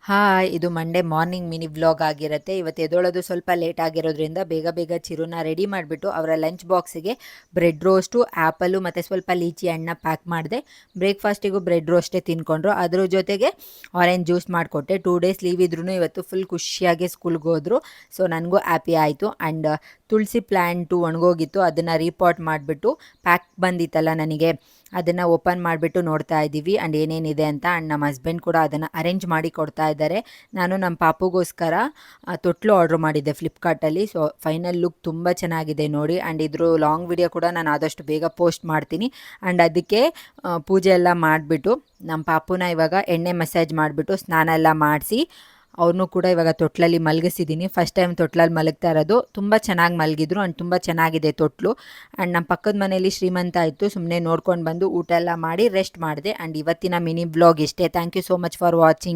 Hi! ಇದು Monday morning mini vlog ಆಗಿರುತ್ತೆ. ಇವತ್ತು ಎದ್ದೇಳೋದು ಸ್ವಲ್ಪ ಲೇಟ್ ಆಗಿರೋದ್ರಿಂದ ಬೇಗ ಬೇಗ ಚಿರುನ ರೆಡಿ ಮಾಡಿಬಿಟ್ಟು ಅವರ ಲಂಚ್ ಬಾಕ್ಸಿಗೆ ಬ್ರೆಡ್ ರೋಸ್ಟು, ಆ್ಯಪಲು ಮತ್ತು ಸ್ವಲ್ಪ ಲೀಚಿ ಹಣ್ಣನ್ನ ಪ್ಯಾಕ್ ಮಾಡಿದೆ. ಬ್ರೇಕ್ಫಾಸ್ಟಿಗೂ ಬ್ರೆಡ್ ರೋಸ್ಟೇ ತಿನ್ಕೊಂಡ್ರು. ಅದ್ರ ಜೊತೆಗೆ ಆರೆಂಜ್ ಜ್ಯೂಸ್ ಮಾಡಿಕೊಟ್ಟೆ. 2 ಡೇಸ್ ಲೀವ್ ಇದ್ರೂ ಇವತ್ತು ಫುಲ್ ಖುಷಿಯಾಗಿ ಸ್ಕೂಲ್ಗೆ ಹೋದರು. ಸೊ ನನಗೂ ಹ್ಯಾಪಿ ಆಯಿತು. ಆ್ಯಂಡ್ ತುಳಸಿ ಪ್ಲ್ಯಾಂಟು ಒಣಗೋಗಿತ್ತು, ಅದನ್ನು ರೀಪಾಟ್ ಮಾಡಿಬಿಟ್ಟು ಪ್ಯಾಕ್ ಬಂದಿತ್ತಲ್ಲ ನನಗೆ, ಅದನ್ನು ಓಪನ್ ಮಾಡಿಬಿಟ್ಟು ನೋಡ್ತಾ ಇದ್ದೀವಿ ಆ್ಯಂಡ್ ಏನೇನಿದೆ ಅಂತ. ಆ್ಯಂಡ್ ನಮ್ಮ ಹಸ್ಬೆಂಡ್ ಕೂಡ ಅದನ್ನು ಅರೇಂಜ್ ಮಾಡಿ ಕೊಡ್ತಾ ಇದ್ದಾರೆ. ನಾನು ನಮ್ಮ ಪಾಪುಗೋಸ್ಕರ ತೊಟ್ಲು ಆರ್ಡ್ರ್ ಮಾಡಿದ್ದೆ ಫ್ಲಿಪ್ಕಾರ್ಟಲ್ಲಿ. ಸೊ ಫೈನಲ್ ಲುಕ್ ತುಂಬ ಚೆನ್ನಾಗಿದೆ ನೋಡಿ. ಆ್ಯಂಡ್ ಇದ್ರ ಲಾಂಗ್ ವಿಡಿಯೋ ಕೂಡ ನಾನು ಆದಷ್ಟು ಬೇಗ ಪೋಸ್ಟ್ ಮಾಡ್ತೀನಿ. ಆ್ಯಂಡ್ ಅದಕ್ಕೆ ಪೂಜೆ ಎಲ್ಲ ಮಾಡಿಬಿಟ್ಟು ನಮ್ಮ ಪಾಪುನ ಇವಾಗ ಎಣ್ಣೆ ಮಸಾಜ್ ಮಾಡಿಬಿಟ್ಟು ಸ್ನಾನ ಎಲ್ಲ ಮಾಡಿಸಿ ಅವ್ರನ್ನೂ ಕೂಡ ಇವಾಗ ತೊಟ್ಲಲ್ಲಿ ಮಲಗಿಸಿದ್ದೀನಿ. ಫಸ್ಟ್ ಟೈಮ್ ತೊಟ್ಲಲ್ಲಿ ಮಲಗ್ತಾ ಇರೋದು. ತುಂಬ ಚೆನ್ನಾಗಿ ಮಲಗಿದ್ರು ಆ್ಯಂಡ್ ತುಂಬ ಚೆನ್ನಾಗಿದೆ ತೊಟ್ಲು. ಆ್ಯಂಡ್ ನಮ್ಮ ಪಕ್ಕದ ಮನೆಯಲ್ಲಿ ಶ್ರೀಮಂತ ಇತ್ತು, ಸುಮ್ಮನೆ ನೋಡ್ಕೊಂಡು ಬಂದು ಊಟ ಎಲ್ಲ ಮಾಡಿ ರೆಸ್ಟ್ ಮಾಡಿದೆ. ಆ್ಯಂಡ್ ಇವತ್ತಿನ ಮಿನಿ ವ್ಲಾಗ್ ಇಷ್ಟೇ. Thank you so much for watching.